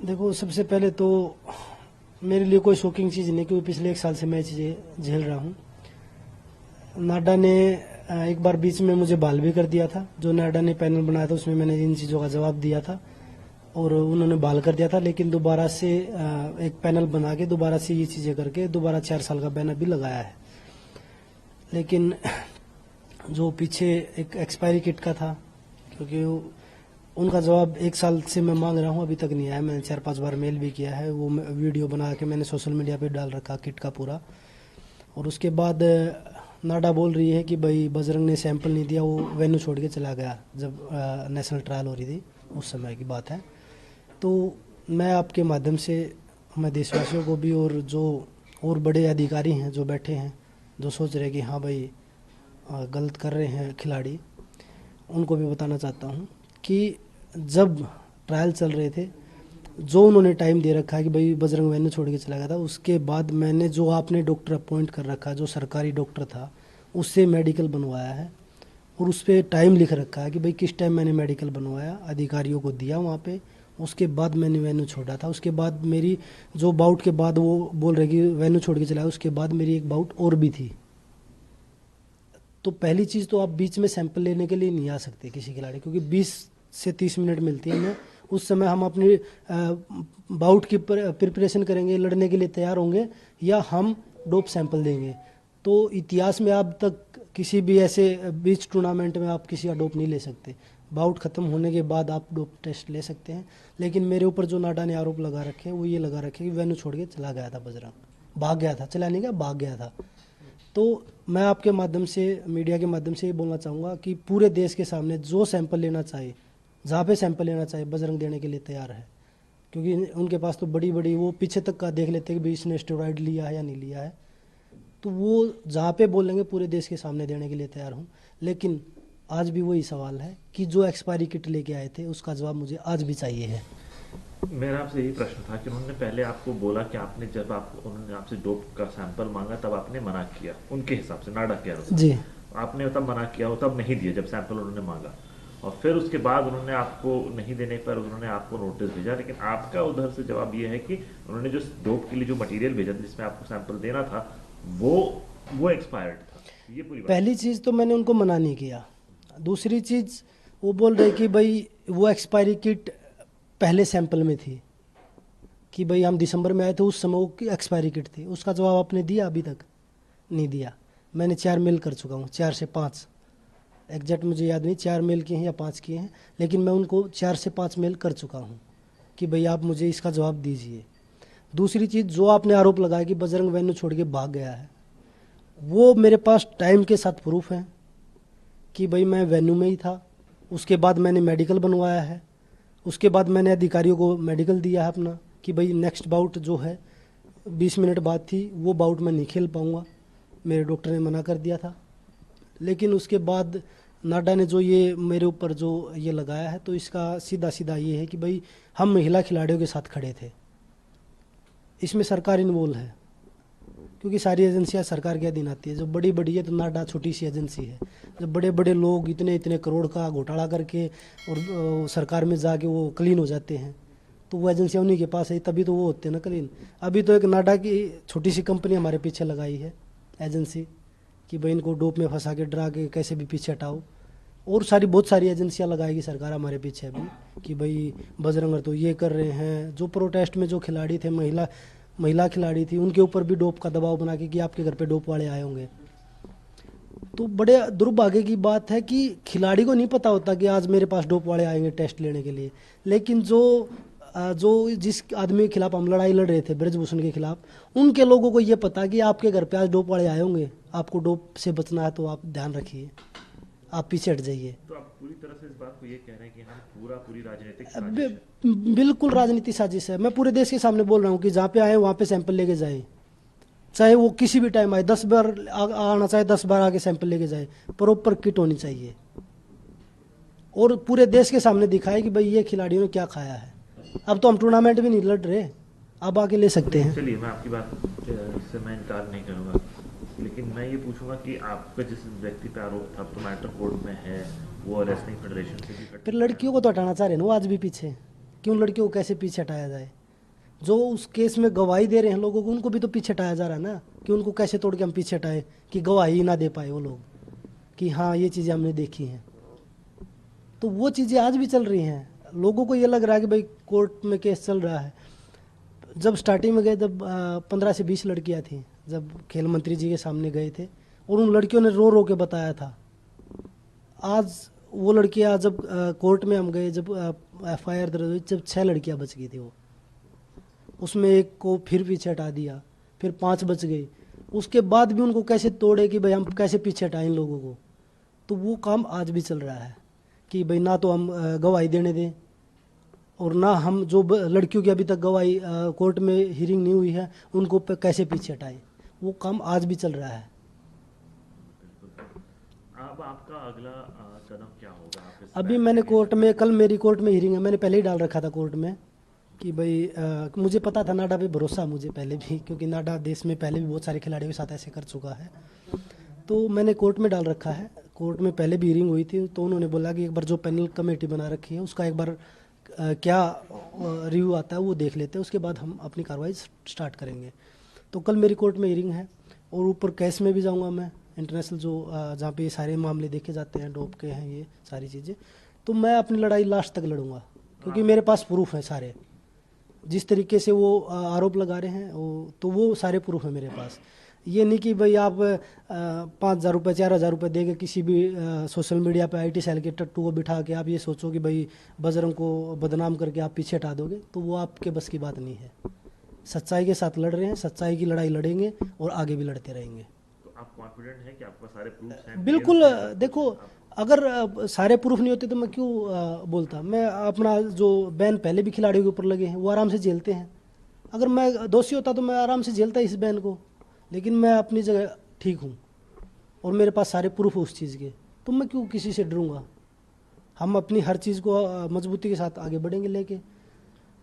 देखो, सबसे पहले तो मेरे लिए कोई शॉकिंग चीज़ नहीं, क्योंकि पिछले 1 साल से मैं चीज़ें झेल रहा हूँ। नाडा ने एक बार बीच में मुझे बहाल भी कर दिया था। जो नाडा ने पैनल बनाया था उसमें मैंने इन चीज़ों का जवाब दिया था और उन्होंने बहाल कर दिया था, लेकिन दोबारा से एक पैनल बना के दोबारा से ये चीज़ें करके दोबारा 4 साल का बैन अभी लगाया है। लेकिन जो पीछे एक एक्सपायरी किट का था, क्योंकि उनका जवाब 1 साल से मैं मांग रहा हूँ, अभी तक नहीं आया। मैंने 4-5 बार मेल भी किया है, वो वीडियो बना के मैंने सोशल मीडिया पे डाल रखा किट का पूरा। और उसके बाद नाडा बोल रही है कि भाई बजरंग ने सैंपल नहीं दिया, वो वेन्यू छोड़ के चला गया जब नेशनल ट्रायल हो रही थी, उस समय की बात है। तो मैं आपके माध्यम से मैं देशवासियों को भी और जो और बड़े अधिकारी हैं जो बैठे हैं, जो सोच रहे हैं कि हाँ भाई गलत कर रहे हैं खिलाड़ी, उनको भी बताना चाहता हूँ कि जब ट्रायल चल रहे थे, जो उन्होंने टाइम दे रखा है कि भाई बजरंग वेन्यू छोड़ के चला गया था, उसके बाद मैंने जो आपने डॉक्टर अपॉइंट कर रखा है, जो सरकारी डॉक्टर था, उससे मेडिकल बनवाया है और उस पर टाइम लिख रखा है कि भाई किस टाइम मैंने मेडिकल बनवाया, अधिकारियों को दिया वहाँ पे। उसके बाद मैंने वेन्यू छोड़ा था। उसके बाद मेरी जो बाउट के बाद वो बोल रहे कि वेन्यू छोड़ के चला, उसके बाद मेरी एक बाउट और भी थी। तो पहली चीज़ तो आप बीच में सैंपल लेने के लिए नहीं आ सकते किसी खिलाड़ी, क्योंकि 20 से 30 मिनट मिलती है हमें। उस समय हम अपनी बाउट की प्रिपरेशन करेंगे, लड़ने के लिए तैयार होंगे, या हम डोप सैंपल देंगे। तो इतिहास में अब तक किसी भी ऐसे बीच टूर्नामेंट में आप किसी का डोप नहीं ले सकते। बाउट ख़त्म होने के बाद आप डोप टेस्ट ले सकते हैं। लेकिन मेरे ऊपर जो नाडा ने आरोप लगा रखे हैं वो ये लगा रखे कि वेन्यू छोड़ के चला गया था बजरंग, भाग गया था, चला नहीं गया, भाग गया था। तो मैं आपके माध्यम से, मीडिया के माध्यम से ये बोलना चाहूँगा कि पूरे देश के सामने जो सैंपल लेना चाहे, जहाँ पे सैंपल लेना चाहे, बजरंग देने के लिए तैयार है। क्योंकि उनके पास तो बड़ी बड़ी वो पीछे तक का देख लेते हैं कि भाई इसने स्टेरॉइड लिया है या नहीं लिया है। तो वो जहाँ पे बोलेंगे पूरे देश के सामने देने के लिए तैयार हूँ। लेकिन आज भी वही सवाल है कि जो एक्सपायरी किट लेके आए थे उसका जवाब मुझे आज भी चाहिए है। मेरा आपसे यही प्रश्न था कि उन्होंने पहले आपको बोला कि आपने जब उन्होंने आपसे डोप का सैंपल मांगा तब आपने मना किया, उनके हिसाब से, नाडा के अनुसार जी, आपने तब मना किया हो, तब नहीं दिया जब सैंपल उन्होंने मांगा। और फिर उसके बाद उन्होंने आपको नहीं देने पर उन्होंने आपको नोटिस भेजा, लेकिन आपका उधर से जवाब ये है कि उन्होंने जो डोप के लिए जो मटेरियल भेजा था जिसमें आपको सैंपल देना था वो एक्सपायर्ड था। ये पूरी बात। पहली चीज़ तो मैंने उनको मना नहीं किया। दूसरी चीज़, वो बोल रहे कि भाई वो एक्सपायरी किट पहले सैंपल में थी, कि भाई हम दिसंबर में आए थे उस समय वो एक्सपायरी किट थी। उसका जवाब आपने दिया? अभी तक नहीं दिया। मैंने 4 मेल कर चुका हूँ, 4 से 5, एग्जैक्ट मुझे याद नहीं 4 मेल किए हैं या 5 किए हैं, लेकिन मैं उनको 4 से 5 मेल कर चुका हूँ कि भाई आप मुझे इसका जवाब दीजिए। दूसरी चीज़, जो आपने आरोप लगाया कि बजरंग वेन्यू छोड़ के भाग गया है, वो मेरे पास टाइम के साथ प्रूफ है कि भाई मैं वेन्यू में ही था। उसके बाद मैंने मेडिकल बनवाया है, उसके बाद मैंने अधिकारियों को मेडिकल दिया है अपना कि भाई नेक्स्ट बाउट जो है 20 मिनट बाद थी, वो बाउट मैं नहीं खेल पाऊँगा, मेरे डॉक्टर ने मना कर दिया था। लेकिन उसके बाद नाडा ने जो ये मेरे ऊपर जो ये लगाया है, तो इसका सीधा सीधा ये है कि भाई हम महिला खिलाड़ियों के साथ खड़े थे। इसमें सरकार इन्वॉल्व है, क्योंकि सारी एजेंसियां सरकार के अधीन आती है। जो बड़ी बड़ी है तो नाडा छोटी सी एजेंसी है। जब बड़े बड़े लोग इतने इतने करोड़ का घोटाला करके और सरकार में जाके वो क्लीन हो जाते हैं, तो वो एजेंसियां उन्हीं के पास है, तभी तो वो होते हैं ना क्लीन। अभी तो एक नाडा की छोटी सी कंपनी हमारे पीछे लगाई है एजेंसी, कि भाई इनको डोप में फंसा के डरा के कैसे भी पीछे हटाओ। और बहुत सारी एजेंसियां लगाएगी सरकार हमारे पीछे भी, कि भाई बजरंग तो ये कर रहे हैं। जो प्रोटेस्ट में जो खिलाड़ी थे, महिला खिलाड़ी थी, उनके ऊपर भी डोप का दबाव बना के कि आपके घर पे डोप वाले आए होंगे। तो बड़े दुर्भाग्य की बात है कि खिलाड़ी को नहीं पता होता कि आज मेरे पास डोप वाले आएंगे टेस्ट लेने के लिए। लेकिन जो जिस आदमी के खिलाफ हम लड़ाई लड़ रहे थे, ब्रजभूषण के खिलाफ, उनके लोगों को ये पता कि आपके घर पे आज डोप वाले आए होंगे, आपको डोप से बचना है तो आप ध्यान रखिए, आप पीछे हट जाइए। तो आप पूरी तरह से इस बात को ये कह रहे हैं कि हम पूरी राजनीतिक अब साजिश है। बिल्कुल राजनीति साजिश है। मैं पूरे देश के सामने बोल रहा हूँ कि जहाँ पे आए वहाँ पे सैंपल लेके जाए, चाहे वो किसी भी टाइम आए, 10 बार आना चाहे 10 बार आके सैंपल लेके जाए, प्रॉपर किट होनी चाहिए और पूरे देश के सामने दिखाए कि भाई ये खिलाड़ियों ने क्या खाया है। अब तो हम टूर्नामेंट भी नहीं लड़ रहे, अब आके ले सकते हैं। चलिए, मैं आपकी बात से मैं इनकार नहीं करूँगा, लेकिन मैं ये पूछूंगा कि आपका जिस व्यक्ति पे आरोप था तो मैटर कोर्ट में है, वो रेसलिंग फेडरेशन से भी फिर लड़कियों को तो हटाना चाह रहे हैं ना वो आज भी पीछे। कि उन लड़कियों को कैसे पीछे हटाया जाए। जो उस केस में गवाही दे रहे हैं लोगों को, उनको भी तो पीछे हटाया जा रहा है ना, कि उनको कैसे तोड़ के हम पीछे हटाए कि गवाही ना दे पाए वो लोग कि हाँ ये चीज़ें हमने देखी हैं। तो वो चीज़ें आज भी चल रही हैं। लोगों को ये लग रहा है कि भाई कोर्ट में केस चल रहा है। जब स्टार्टिंग में गए जब 15 से 20 लड़कियां थी, जब खेल मंत्री जी के सामने गए थे और उन लड़कियों ने रो रो के बताया था। आज वो लड़कियां जब कोर्ट में हम गए, जब FIR दर्ज हुई, जब 6 लड़कियां बच गई थी वो, उसमें एक को फिर पीछे हटा दिया, फिर 5 बच गई। उसके बाद भी उनको कैसे तोड़े कि भाई हम कैसे पीछे हटाएं इन लोगों को। तो वो काम आज भी चल रहा है कि भाई ना तो हम गवाही देने दें और ना हम जो लड़कियों की अभी तक गवाही कोर्ट में हियरिंग नहीं हुई है उनको कैसे पीछे हटाएं। वो काम आज भी चल रहा है। अब आपका अगला कदम क्या होगा? आप इस अभी बैन मैंने के कोर्ट में, कल मेरी कोर्ट में हियरिंग है, मैंने पहले ही डाल रखा था कोर्ट में कि भाई मुझे पता था नाडा पे भरोसा मुझे पहले भी, क्योंकि नाडा देश में पहले भी बहुत सारे खिलाड़ियों के साथ ऐसे कर चुका है। तो मैंने कोर्ट में डाल रखा है। कोर्ट में पहले भी हियरिंग हुई थी तो उन्होंने बोला कि एक बार जो पैनल कमेटी बना रखी है उसका एक बार क्या रिव्यू आता है वो देख लेते हैं, उसके बाद हम अपनी कार्रवाई स्टार्ट करेंगे। तो कल मेरी कोर्ट में हियरिंग है और ऊपर केस में भी जाऊंगा मैं, इंटरनेशनल जो जहाँ पे ये सारे मामले देखे जाते हैं, डोप के हैं ये सारी चीज़ें। तो मैं अपनी लड़ाई लास्ट तक लड़ूंगा क्योंकि मेरे पास प्रूफ है सारे। जिस तरीके से वो आरोप लगा रहे हैं तो वो सारे प्रूफ है मेरे पास। ये नहीं कि भाई आप 5,000 रुपये 4,000 रुपये देके किसी भी सोशल मीडिया पे IT सेल के टट्टू को बिठा के आप ये सोचो कि भाई बजरंग को बदनाम करके आप पीछे हटा दोगे, तो वो आपके बस की बात नहीं है। सच्चाई के साथ लड़ रहे हैं, सच्चाई की लड़ाई लड़ेंगे और आगे भी लड़ते रहेंगे। तो आप कॉन्फिडेंट हैं कि आपके पास सारे प्रूफ हैं? बिल्कुल। evidence हैं, सब देखो कुछ है? अगर सारे प्रूफ नहीं होते तो मैं क्यों बोलता। मैं अपना जो बैन पहले भी खिलाड़ियों के ऊपर लगे हैं वो आराम से झेलते हैं। अगर मैं दोषी होता तो मैं आराम से झेलता इस बैन को, लेकिन मैं अपनी जगह ठीक हूँ और मेरे पास सारे प्रूफ है उस चीज़ के, तो मैं क्यों किसी से डरूंगा। हम अपनी हर चीज़ को मजबूती के साथ आगे बढ़ेंगे लेके।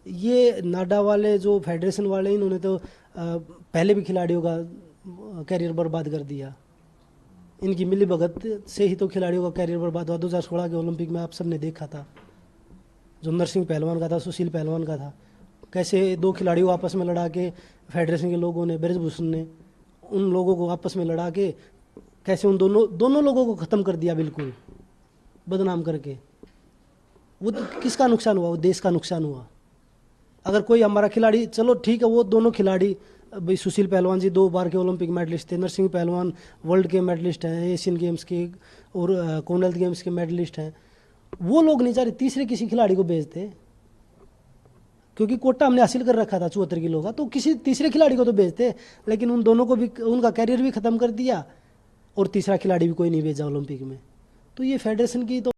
ये नाडा वाले जो फेडरेशन वाले, इन्होंने तो पहले भी खिलाड़ियों का कैरियर बर्बाद कर दिया। इनकी मिली भगत से ही तो खिलाड़ियों का कैरियर बर्बाद हुआ। 2016 के ओलंपिक में आप सबने देखा था, जो नरसिंह पहलवान का था, सुशील पहलवान का था, कैसे 2 खिलाड़ियों आपस में लड़ा के फेडरेशन के लोगों ने, ब्रजभूषण ने, उन लोगों को आपस में लड़ा के कैसे उन दोनों लोगों को ख़त्म कर दिया, बिल्कुल बदनाम करके। वो तो किसका नुकसान हुआ? वो देश का नुकसान हुआ। अगर कोई हमारा खिलाड़ी, चलो ठीक है, वो दोनों खिलाड़ी, भाई सुशील पहलवान जी 2 बार के ओलंपिक मेडलिस्ट थे, नरसिंह पहलवान वर्ल्ड के मेडलिस्ट हैं, एशियन गेम्स के और कॉमनवेल्थ गेम्स के मेडलिस्ट हैं। वो लोग नहीं चाह रहे तीसरे किसी खिलाड़ी को भेजते, क्योंकि कोटा हमने हासिल कर रखा था 74 किलो का, तो किसी तीसरे खिलाड़ी को तो भेजते। लेकिन उन दोनों को भी, उनका कैरियर भी ख़त्म कर दिया और तीसरा खिलाड़ी भी कोई नहीं भेजा ओलंपिक में। तो ये फेडरेशन की तो